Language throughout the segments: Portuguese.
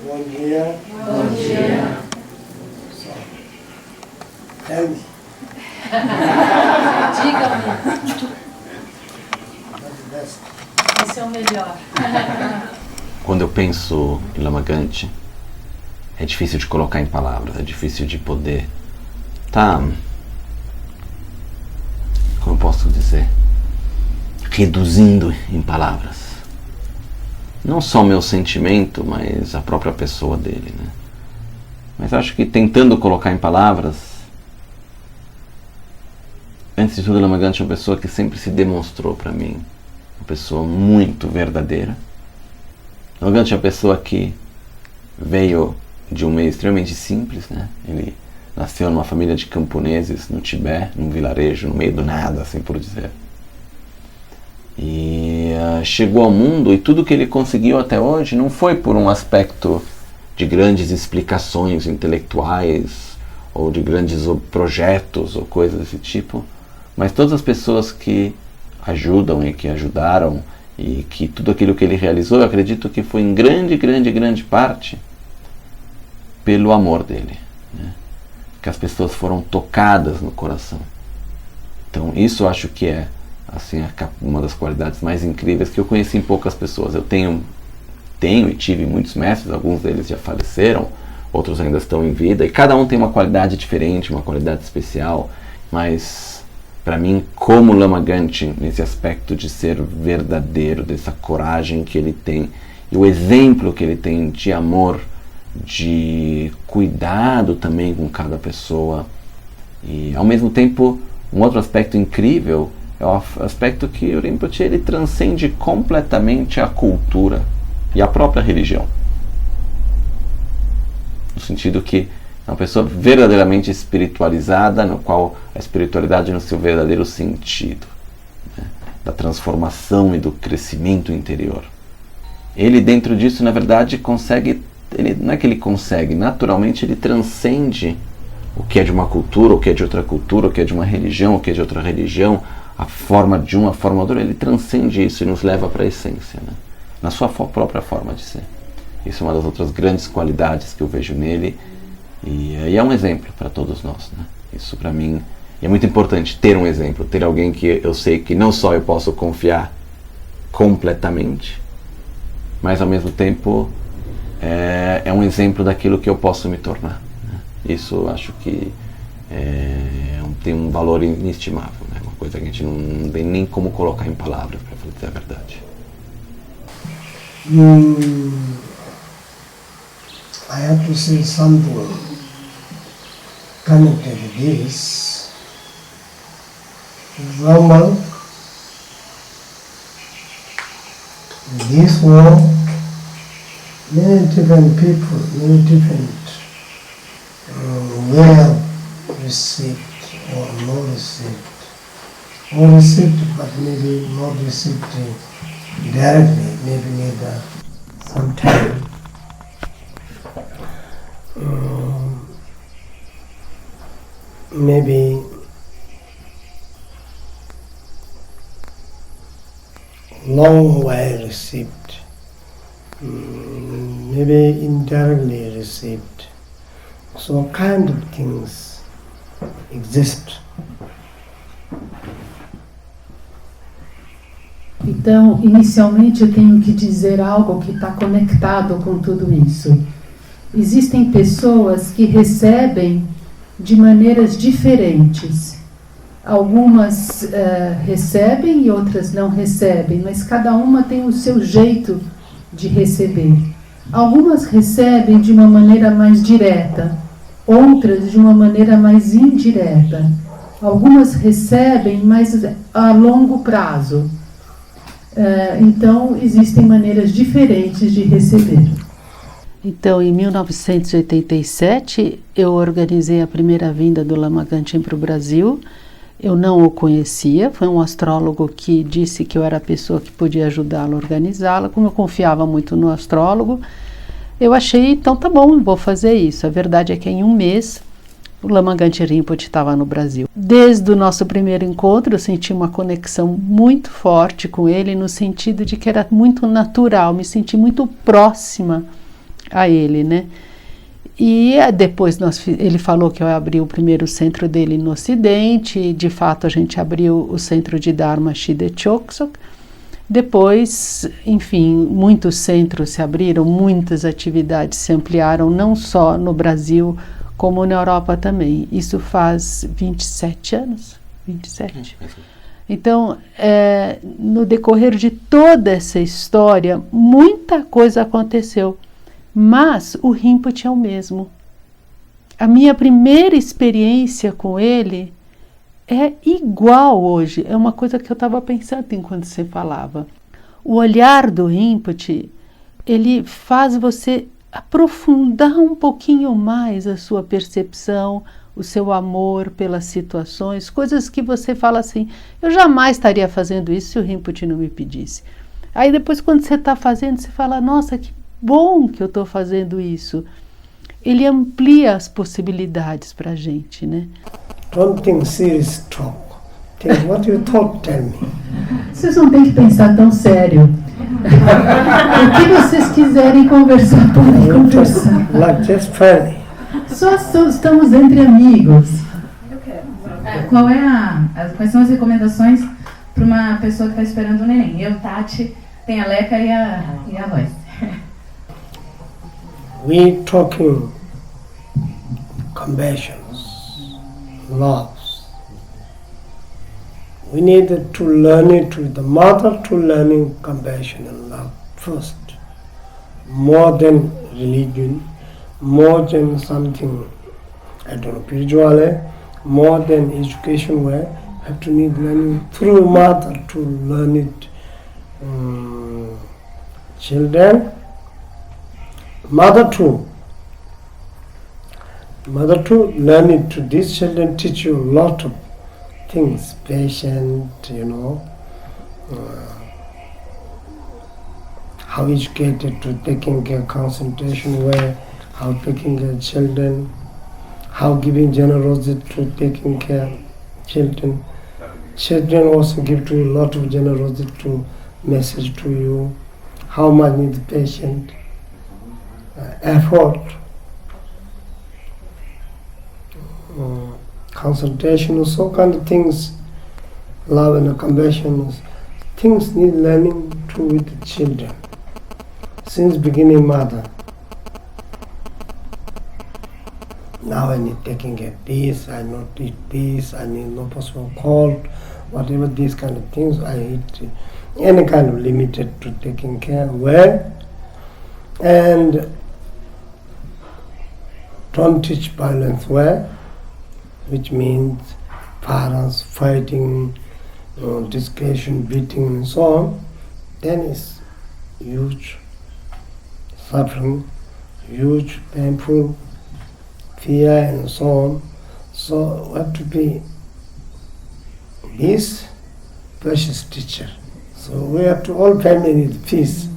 Bom dia. Bom dia. Tell me. Diga-me. What's the best? Esse é o melhor. Quando eu penso em Lama Gante, é difícil de colocar em palavras, é difícil de poder como eu posso dizer, reduzindo em palavras. Não só o meu sentimento, mas a própria pessoa dele, né? Mas acho que tentando colocar em palavras, antes de tudo, Lama Gante é uma pessoa que sempre se demonstrou para mim uma pessoa muito verdadeira. Lama Gante é uma pessoa que veio de um meio extremamente simples, né? Ele nasceu numa família de camponeses no Tibete, num vilarejo, no meio do nada, assim por dizer. E chegou ao mundo, e tudo que ele conseguiu até hoje não foi por um aspecto de grandes explicações intelectuais ou de grandes projetos ou coisas desse tipo, mas todas as pessoas que ajudam e que ajudaram e que tudo aquilo que ele realizou, eu acredito que foi em grande parte pelo amor dele, né? Que as pessoas foram tocadas no coração. Então isso eu acho que é assim, uma das qualidades mais incríveis que eu conheci em poucas pessoas. Eu tenho e tive muitos mestres, alguns deles já faleceram, outros ainda estão em vida, e cada um tem uma qualidade diferente, uma qualidade especial, mas para mim, como Lama Gante, nesse aspecto de ser verdadeiro, dessa coragem que ele tem, e o exemplo que ele tem de amor, de cuidado também com cada pessoa, e ao mesmo tempo, um outro aspecto incrível é o aspecto que o Rinpoche ele transcende completamente a cultura e a própria religião. No sentido que é uma pessoa verdadeiramente espiritualizada, no qual a espiritualidade no seu verdadeiro sentido, né, da transformação e do crescimento interior. Ele dentro disso, na verdade, consegue, não é que ele consegue, naturalmente ele transcende o que é de uma cultura, o que é de outra cultura, o que é de uma religião, o que é de outra religião, a forma de uma, a forma de outra, ele transcende isso e nos leva para a essência, né? Na sua própria forma de ser. Isso é uma das outras grandes qualidades que eu vejo nele, e é um exemplo para todos nós, né? Isso para mim é muito importante, ter um exemplo, ter alguém que eu sei que não só eu posso confiar completamente, mas ao mesmo tempo é um exemplo daquilo que eu posso me tornar, né? Isso eu acho que tem um valor inestimável, né? Uma coisa que a gente não tem nem como colocar em palavras, para dizer a verdade. I have to say something connected to this. Normal, in this world, many different people, many different well received or not received. Or received, but maybe not received directly, maybe need some time. Maybe long while received, maybe indirectly received. So kind of things exist. Então, inicialmente eu tenho que dizer algo que está conectado com tudo isso. Existem pessoas que recebem de maneiras diferentes. Algumas recebem e outras não recebem, mas cada uma tem o seu jeito de receber. Algumas recebem de uma maneira mais direta, outras de uma maneira mais indireta. Algumas recebem mais a longo prazo. Então, existem maneiras diferentes de receber. Então, em 1987, eu organizei a primeira vinda do Lama Gangchen para o Brasil. Eu não o conhecia, foi um astrólogo que disse que eu era a pessoa que podia ajudá-lo a organizá-la. Como eu confiava muito no astrólogo, eu achei, então tá bom, vou fazer isso. A verdade é que em um mês, o Lama Gangchen Rinpoche estava no Brasil. Desde o nosso primeiro encontro, eu senti uma conexão muito forte com ele, no sentido de que era muito natural, me senti muito próxima a ele, né? E depois ele falou que eu abri o primeiro centro dele no Ocidente, e de fato a gente abriu o centro de Dharma Shide Choksok. Depois, enfim, muitos centros se abriram, muitas atividades se ampliaram, não só no Brasil, como na Europa também. Isso faz 27 anos. 27. Então, no decorrer de toda essa história, muita coisa aconteceu. Mas o Rinpoche é o mesmo. A minha primeira experiência com ele é igual hoje. É uma coisa que eu estava pensando enquanto você falava. O olhar do Rinpoche, ele faz você aprofundar um pouquinho mais a sua percepção, o seu amor pelas situações, coisas que você fala assim, eu jamais estaria fazendo isso se o Rinpoche não me pedisse. Aí depois quando você está fazendo, você fala, nossa, que bom que eu estou fazendo isso. Ele amplia as possibilidades para a gente, né? Don't think serious talk. Think what you thought, tell me. Vocês não têm que pensar tão sério. O que vocês quiserem conversar, podem conversar. Like just funny. Só estamos entre amigos. Quais são as recomendações para uma pessoa que está esperando o neném? Eu, Tati, tem a Leca e a Royce. We talking compassions, loves. We need to learn it with the mother to learning compassion and love first. More than religion, more than something, I don't know, spiritual, more than education way, have to need learning through mother to learn it. Children, mother too learn it to these children, teach you a lot of things, patient, how educated to taking care concentration way, how taking care of children, how giving generosity to taking care of children. Children also give to you a lot of generosity to message to you, how much need patient, effort, concentration, so kind of things, love and compassion, things need learning to with the children. Since beginning mother, now I need taking care of this, I not eat this, I need no possible cold, whatever these kind of things I eat, any kind of limited to taking care where, and don't teach violence where, which means parents fighting, discussion, beating and so on, then it's huge suffering, huge painful fear and so on. So we have to be this precious teacher. So we have to all family need peace.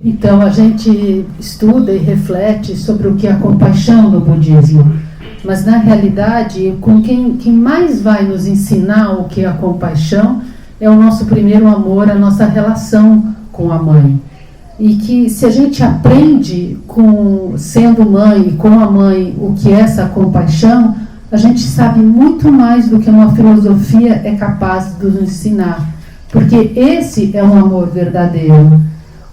Então a gente estuda e reflete sobre o que é a compaixão no budismo, mas na realidade quem mais vai nos ensinar o que é a compaixão é o nosso primeiro amor, a nossa relação com a mãe. E que se a gente aprende sendo mãe e com a mãe o que é essa compaixão, a gente sabe muito mais do que uma filosofia é capaz de nos ensinar. Porque esse é um amor verdadeiro.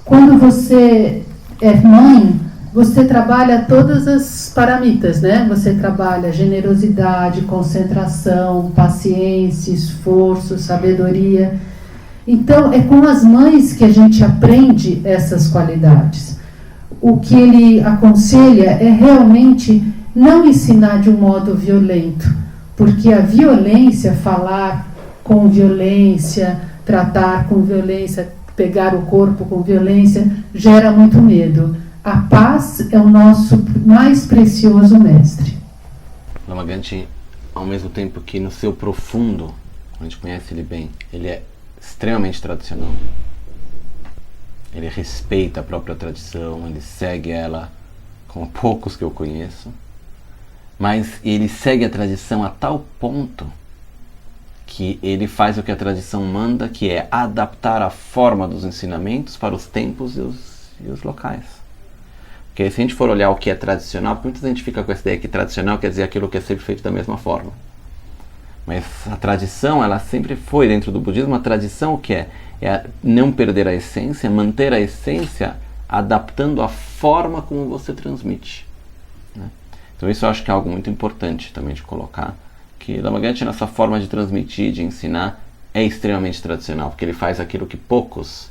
Quando você é mãe, você trabalha todas as paramitas, né? Você trabalha generosidade, concentração, paciência, esforço, sabedoria. Então, é com as mães que a gente aprende essas qualidades. O que ele aconselha é realmente não ensinar de um modo violento, porque a violência, falar com violência, tratar com violência, pegar o corpo com violência, gera muito medo. A paz é o nosso mais precioso mestre. Lama Ganchen, ao mesmo tempo que no seu profundo, a gente conhece ele bem, ele é extremamente tradicional. Ele respeita a própria tradição, ele segue ela como poucos que eu conheço, mas ele segue a tradição a tal ponto que ele faz o que a tradição manda, que é adaptar a forma dos ensinamentos para os tempos e os locais. Porque se a gente for olhar o que é tradicional, porque muita gente fica com essa ideia que tradicional quer dizer aquilo que é sempre feito da mesma forma. Mas a tradição, ela sempre foi, dentro do budismo, a tradição o que é não perder a essência, manter a essência, adaptando a forma como você transmite, né? Então isso eu acho que é algo muito importante também de colocar, que Lama Ganchen, nessa forma de transmitir, de ensinar, é extremamente tradicional, porque ele faz aquilo que poucos,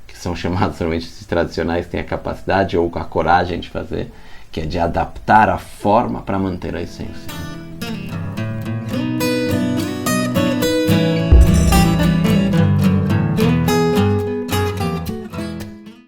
que são chamados realmente de tradicionais, têm a capacidade ou a coragem de fazer, que é de adaptar a forma para manter a essência.